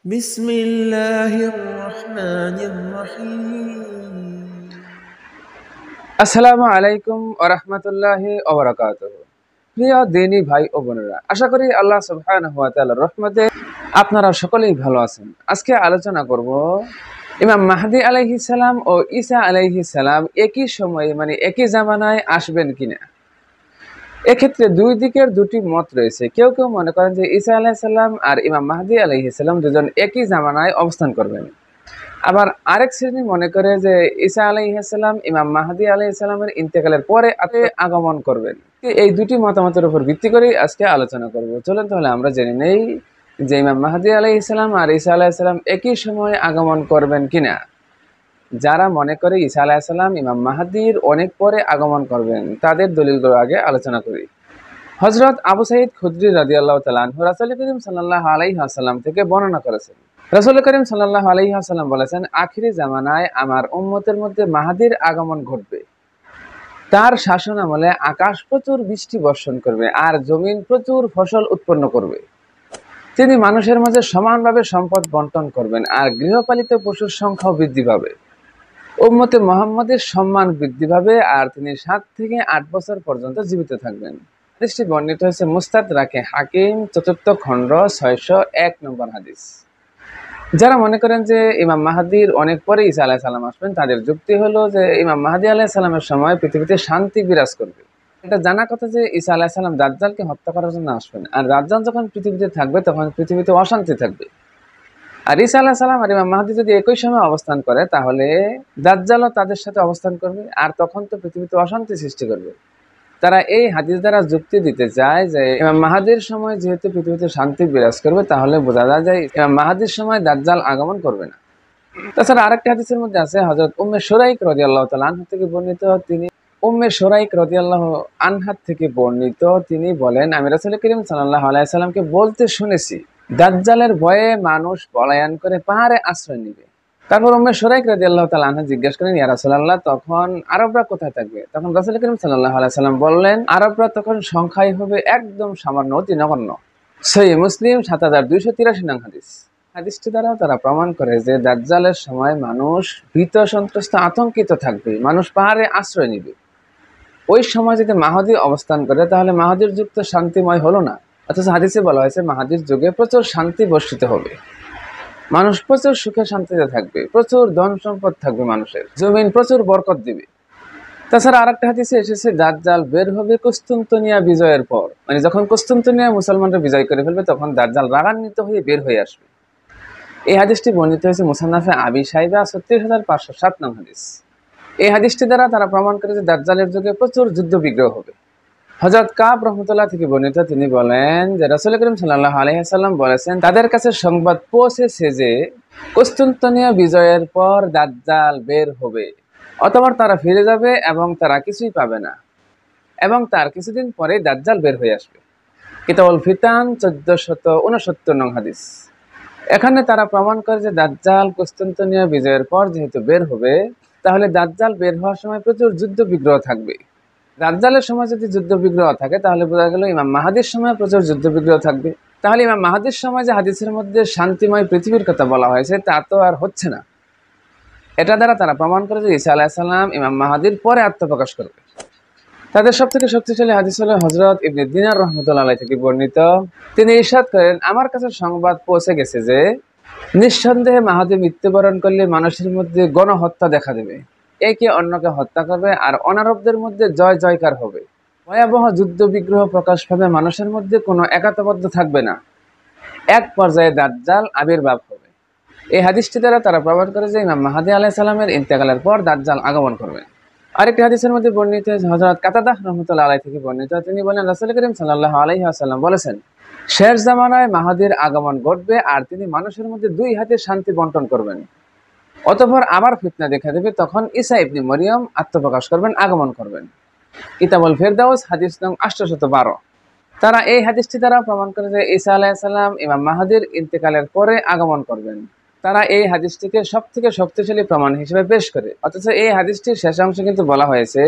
بسم الله الرحمن الرحيم আসসালামু আলাইকুম ওয়া রাহমাতুল্লাহি ওয়া বারাকাতুহু। প্রিয় দিনী ভাই ও বোনেরা, আশা করি আল্লাহ সুবহানাহু ওয়া তাআলার রহমতে আপনারা সকলেই ভালো আছেন। আজকে আলোচনা করব ইমাম মাহদী আলাইহিস সালাম ও ঈসা আলাইহিস সালাম একই সময়ে মানে একই জামানায় আসবেন কিনা। এক্ষেত্রে দুই দিকের দুটি মত রয়েছে। কেউ কেউ মনে করেন যে ঈসা আলাইহিস সালাম আর ইমাম মাহদী আলাইহিস সালাম দুজন একই জামানায় অবস্থান করবেন। আবার আরেক শ্রেণী মনে করে যে ঈসা আলাইহিস সালাম ইমাম মাহদী আলাইহিস সালামের ইন্তেকালের পরে আগমন করবেন। এই দুটি মতামতের উপর ভিত্তি করে আজকে আলোচনা করব। চলুন তাহলে আমরা জেনে নেই যে ইমাম মাহদী আলাইহিস সালাম আর ঈসা আলাইহিস সালাম একই সময়ে আগমন করবেন কিনা। যারা মনে করে ঈসা আলাইহিস সালাম ইমাম মাহদীর অনেক পরে আগমন করবেন, তাদের দলিলগুলো আগে আলোচনা করি। হযরত আবু সাঈদ খুদরি রাদিয়াল্লাহু তাআলা আনহু রাসূল করিম সাল্লাল্লাহু আলাইহি ওয়াসাল্লাম থেকে বর্ণনা করেছেন। রাসূল করিম সাল্লাল্লাহু আলাইহি ওয়াসাল্লাম বলেছেন, আখিরি জামানায় আমার উম্মতের মধ্যে মাহদীর আগমন ঘটবে। তার শাসন আমলে আকাশ প্রচুর বৃষ্টি বর্ষণ করবে আর জমিন প্রচুর ফসল উৎপন্ন করবে। তিনি মানুষের মাঝে সমানভাবে সম্পদ বন্টন করবেন আর গৃহপালিত পশুর সংখ্যাও বৃদ্ধি পাবে। উম্মতে মুহাম্মাদের সম্মান বৃদ্ধি পাবে আর তিনি 7 থেকে 8 বছর পর্যন্ত জীবিত থাকবেন। হাদিসটি বর্ণিত হয়েছে মুস্তাদরাকে হাকিম 4th খণ্ড 601 নম্বর হাদিস। যারা মনে করেন যে ইমাম মাহদীর অনেক পরে ঈসা আলাইহিস সালাম আসবেন, তাদের যুক্তি হলো যে ইমাম মাহদী আলাইহিস সালামের সময় পৃথিবীতে শান্তি বিরাজ করবে। এটা জানা কথা যে ঈসা আলাইহিস সালাম দাজ্জালকে হত্যা করার জন্য আসবেন, আর দাজ্জাল যখন পৃথিবীতে থাকবে তখন পৃথিবীতে অশান্তি থাকবে। আর ঈসা আলাইহিস সালাম আর ইমাম মাহদী যদি একই সময় অবস্থান করে, তাহলে দাজ্জালও তাদের সাথে অবস্থান করবে আর তখন তো পৃথিবীতে অশান্তি সৃষ্টি করবে। তারা এই হাদিস দ্বারা যুক্তি দিতে চায় যে ইমাম মাহদীর সময় যেহেতু পৃথিবীতে শান্তি বিরাজ করবে, তাহলে বোঝা যায় যে ইমাম মাহদীর সময় দাজ্জাল আগমন করবে না। তাছাড়া আরেকটা হাদিসের মধ্যে আছে হযরত উম্মে শুরাইক রাদিয়াল্লাহু তাআলা আনহা থেকে বর্ণিত, তিনি বলেন, আমি রাসূল করিম সাল্লাল্লাহু আলাইহি সাল্লামকে বলতে শুনেছি, দাজ্জালের ভয়ে মানুষ পলায়ন করে পাহাড়ে আশ্রয় নেবে। তারপর উম্মে শুরাইক রাদিয়াল্লাহু তাআলা আনহা জিজ্ঞেস করেন, ইয়া রাসূলুল্লাহ, তখন আরবরা কোথায় থাকবে? তখন রাসূল করিম সাল্লাল্লাহু আলাইহি সাল্লাম বললেন, আরবরা তখন সংখ্যায় হবে একদম সামান্য, অতি নগণ্য। সহিহ মুসলিম 7283 নং হাদিস। হাদিসটি দ্বারা তারা প্রমাণ করে যে দাজ্জালের সময় মানুষ ভীত সন্ত্রস্ত আতঙ্কিত থাকবে, মানুষ পাহাড়ে আশ্রয় নেবে। ওই সময় যদি মাহদী অবস্থান করে, তাহলে মাহদীর যুগ তো শান্তিময় হলো না। অথচ হাদিসে বলা হয়েছে মাহদীর যুগে প্রচুর শান্তি বর্ষিত হবে, মানুষ প্রচুর সুখে শান্তিতে থাকবে, প্রচুর ধন সম্পদ থাকবে, মানুষের জমিন প্রচুর বরকত দিবে। তাছাড়া আরেকটা হাদিসে এসেছে দাজ্জাল বের হবে কুস্তুনতুনিয়া বিজয়ের পর, মানে যখন কুস্তুনতুনিয়া মুসলমানরা বিজয় করে ফেলবে, তখন দাজ্জাল রাগান্বিত হয়ে বের হয়ে আসবে। এই হাদিসটি বর্ণিত হয়েছে মুসান্নাফে আবি শাইবা 36507 নং হাদিস। এই হাদিসটি দ্বারা তারা প্রমাণ করে যে দাজ্জালের যুগে প্রচুর যুদ্ধ বিগ্রহ হবে। হযরত কাব রাহমাতুল্লাহ থেকে বর্ণিত, তিনি বলেন যে রাসূল করিম সাল্লাল্লাহু আলাইহি সাল্লাম বলেছেন, তাদের কাছে সংবাদ পৌঁছেছে যে কুস্তুনতুনিয়া বিজয়ের পর দাজ্জাল বের হবে, অতঃপর তারা ফিরে যাবে এবং তারা কিছুই পাবে না, এবং তার কিছুদিন পরে দাজ্জাল বের হয়ে আসবে। কিতাবুল ফিতান 1469 নং হাদিস। এখানে তারা প্রমাণ করে যে দাজ্জাল কুস্তুনতুনিয়া বিজয়ের পর যেহেতু বের হবে, তাহলে দাজ্জাল বের হওয়ার সময় প্রচুর যুদ্ধ বিগ্রহ থাকবে। দাজ্জালের সময় যদি যুদ্ধ বিগ্রহ থাকে, তাহলে বোঝা গেল ইমাম মাহদীর সময় প্রচুর যুদ্ধ বিগ্রহ থাকবে। তাহলে ইমাম মাহদীর সময় যে হাদিসের মধ্যে শান্তিময় পৃথিবীর কথা বলা হয়েছে, তা তো আর হচ্ছে না। এটা দ্বারা তারা প্রমাণ করে যে ঈসা আলাইহিস সালাম ইমাম মাহদীর পরে আত্মপ্রকাশ করবে। তাদের সবথেকে শক্তিশালী হাদিস হলো হযরত ইবনে দিনার রাহমাতুল্লাহ আলাইহি থেকে বর্ণিত, তিনি ইরশাদ করেন, আমার কাছে সংবাদ পৌঁছে গেছে যে নিঃসন্দেহে মাহদী মৃত্যুবরণ করলে মানুষের মধ্যে গণহত্যা দেখা দেবে, একে অন্যকে হত্যা করবে আর অনারবদের মধ্যে জয় জয়কার হবে। ভয়াবহ যুদ্ধ বিগ্রহ প্রকাশ পাবে, মানুষের মধ্যে কোনো একাত্মবদ্ধ থাকবে না, এক পর্যায়ে দাজ্জাল আবির্ভাব হবে। এই হাদিসটি দ্বারা তারা প্রমাণ করে যে ইমাম মাহদী আলাইহিস সালামের ইন্তেকালের পর দাজ্জাল আগমন করবে। আরেকটি হাদিসের মধ্যে বর্ণিত হযরত কাতাদাহ রাহমাতুল্লাহ আলাইহি থেকে বর্ণিত, তিনি বলেন, রাসূল করিম সাল্লাল্লাহু আলাইহি ওয়াসাল্লাম বলেছেন, শেষ জামানায় মাহদীর আগমন ঘটবে আর তিনি মানুষের মধ্যে দুই হাতে শান্তি বন্টন করবেন। অতঃপর আবার ফিতনা দেখা দেবে, তখন ঈসা ইবনে মরিয়ম আত্মপ্রকাশ করবেন, আগমন করবেন। কিতাবুল ফেরদাউস হাদিস নং 812। তারা এই হাদিসটি দ্বারা প্রমাণ করে যে ঈসা আলাইহিস সালাম ইমাম মাহদীর ইন্তেকালের পরে আগমন করবেন। তারা এই হাদিসটিকে সবথেকে শক্তিশালী প্রমাণ হিসেবে পেশ করে। অথচ এই হাদিসটির শেষ অংশে কিন্তু বলা হয়েছে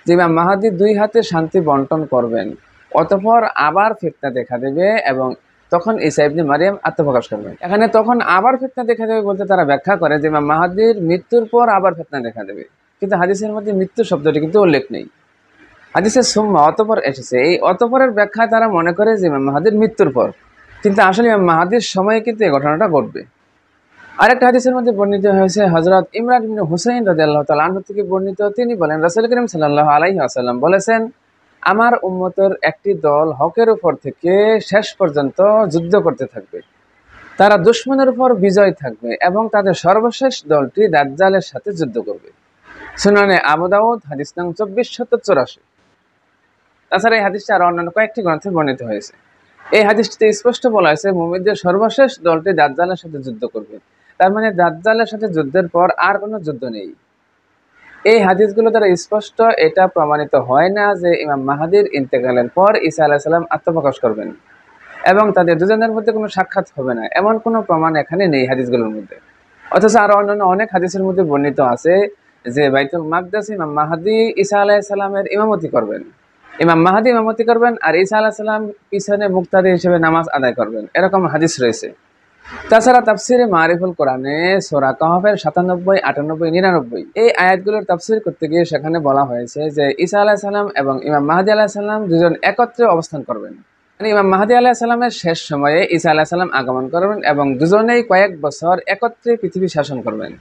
যে ইমাম মাহদী দুই হাতে শান্তি বন্টন করবেন, অতঃপর আবার ফিতনা দেখা দেবে এবং তখন ঈসা ইবনে মারিয়াম আত্মপ্রকাশ করবেন। এখানে তখন আবার ফিতনা দেখা দেবে বলতে তারা ব্যাখ্যা করে যে ইমাম মাহদীর মৃত্যুর পর আবার ফিতনা দেখা দেবে, কিন্তু হাদিসের মধ্যে মৃত্যু শব্দটি কিন্তু উল্লেখ নেই। হাদিসে সুম্মা অতঃপর এসেছে, এই অতঃপরের ব্যাখ্যায় তারা মনে করে যে ইমাম মাহদীর মৃত্যুর পর, কিন্তু আসলে ইমাম মাহদীর সময়ে কিন্তু এই ঘটনাটা ঘটবে। আরেকটা হাদিসের মধ্যে বর্ণিত হয়েছে হযরত ইমরান ইবনে হুসাইন রাদিয়াল্লাহু তাআলা আনহু থেকে বর্ণিত, তিনি বলেন রাসূল করিম সাল্লাল্লাহু আলাইহি ওয়াসাল্লাম বলেছেন, আমার উম্মতের একটি দল হকের উপর থেকে শেষ পর্যন্ত যুদ্ধ করতে থাকবে, তারা দুশমনের উপর বিজয় থাকবে এবং তাদের সর্বশেষ দলটি দাজ্জালের সাথে যুদ্ধ করবে। সুনানে আবু দাউদ হাদিস নং 2484। তাছাড়া এই হাদিসটি আরো অন্যান্য কয়েকটি গ্রন্থে বর্ণিত হয়েছে। এই হাদিসটিতে স্পষ্ট বলা হয়েছে মুমিনদের সর্বশেষ দলটি দাজ্জালের সাথে যুদ্ধ করবে, তার মানে দাজ্জালের সাথে যুদ্ধের পর আর কোনো যুদ্ধ নেই। এই হাদিসগুলো দ্বারা স্পষ্ট এটা প্রমাণিত হয় না যে ইমাম মাহদীর ইন্তেকালের পর ঈসা আলাইহিস সালাম আত্মপ্রকাশ করবেন এবং তাদের দুজনের মধ্যে কোনো সাক্ষাৎ হবে না, এমন কোনো প্রমাণ এখানে নেই হাদিসগুলোর মধ্যে। অথচ আরো অন্যান্য অনেক হাদিসের মধ্যে বর্ণিত আছে যে বাইতুল মাকদাসে ইমাম মাহদী ঈসা আলাইহিস সালামের ইমামতি করবেন, ইমাম মাহদী ইমামতি করবেন আর ঈসা আলাইহিস সালাম পিছনে মুক্তাদি হিসেবে নামাজ আদায় করবেন, এরকম হাদিস রয়েছে। তাছাড়া তাফসিরে মারিফুল কোরআনে সূরা কাহফের 97, 98, 99 এই আয়াতগুলোর তাফসির করতে গিয়ে সেখানে বলা হয়েছে যে ঈসা আলাইহিস সালাম এবং ইমাম মাহদী আলাইহিস সালাম দুজন একত্রে অবস্থান করবেন। মানে ইমাম মাহদী আলাইহিস সালামের শেষ সময়ে ঈসা আলাইহিস সালাম আগমন করবেন এবং দুজনেই কয়েক বছর একত্রে পৃথিবী শাসন করবেন।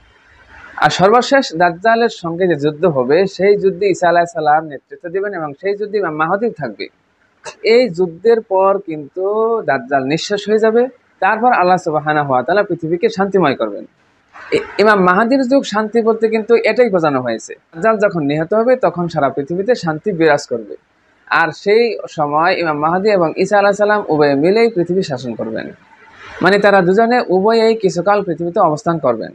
আর সর্বশেষ দাজ্জালের সঙ্গে যে যুদ্ধ হবে সেই যুদ্ধে ঈসা আলাইহিস সালাম নেতৃত্ব দিবেন এবং সেই যুদ্ধে ইমাম মাহদী থাকবে। এই যুদ্ধের পর কিন্তু দাজ্জাল নিঃশেষ হয়ে যাবে, তারপর আল্লাহ সুবহানাহু ওয়া তাআলা পৃথিবীকে শান্তিময় করবেন। ইমাম মাহদীর যুগ শান্তি বলতে কিন্তু এটাই বোঝানো হয়েছে, দাজ্জাল যখন নিহত হবে তখন সারা পৃথিবীতে শান্তি বিরাজ করবে, আর সেই সময় ইমাম মাহদী এবং ঈসা আলাইহিস সালাম উভয়ে মিলেই পৃথিবী শাসন করবেন। মানে তারা দুজনে উভয়েই কিছুকাল পৃথিবীতে অবস্থান করবেন।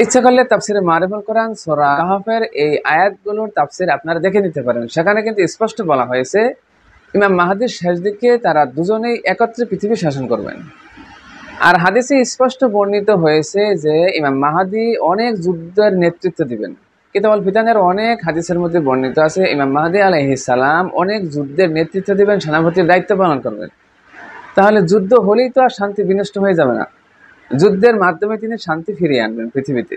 ইচ্ছা করলে তাফসিরে মারিফুল কোরআন সূরা কাহফের এই আয়াতগুলোর তাফসির আপনারা দেখে নিতে পারেন, সেখানে কিন্তু স্পষ্ট বলা হয়েছে ইমাম মাহদীর শেষ দিকে তারা দুজনেই একত্রে পৃথিবী শাসন করবেন। আর হাদিসে স্পষ্ট বর্ণিত হয়েছে যে ইমাম মাহদী অনেক যুদ্ধের নেতৃত্ব দিবেন। কিতাবুল ফিতানের অনেক হাদিসের মধ্যে বর্ণিত আছে ইমাম মাহদী আলাইহিস সালাম অনেক যুদ্ধের নেতৃত্ব দিবেন, সেনাপতির দায়িত্ব পালন করবেন। তাহলে যুদ্ধ হলেই তো আর শান্তি বিনষ্ট হয়ে যাবে না, যুদ্ধের মাধ্যমে তিনি শান্তি ফিরিয়ে আনবেন, পৃথিবীতে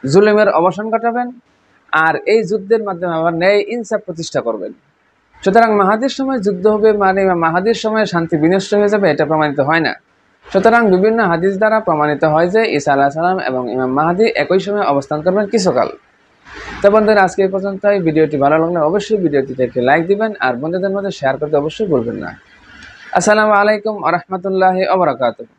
জুলুমের অবসান ঘটাবেন, আর এই যুদ্ধের মাধ্যমে আবার ন্যায় ইনসাফ প্রতিষ্ঠা করবেন। সুতরাং মাহদীর সময় যুদ্ধ হবে মানে মাহদীর সময় শান্তি বিনষ্ট হয়ে যাবে, এটা প্রমাণিত হয় না। সুতরাং বিভিন্ন হাদিস দ্বারা প্রমাণিত হয় যে ঈসা আলাইহিস সালাম এবং ইমাম মাহদী একই সময় অবস্থান করবেন কিছুকাল। তো বন্ধুরা, আজকে এই পর্যন্তই। ভিডিওটি ভালো লাগলে অবশ্যই ভিডিওটিতে একটি লাইক দিবেন আর বন্ধুদের মধ্যে শেয়ার করতে অবশ্যই ভুলবেন না। আসসালামু আলাইকুম ওয়া রাহমাতুল্লাহি ওয়া বারাকাতুহু।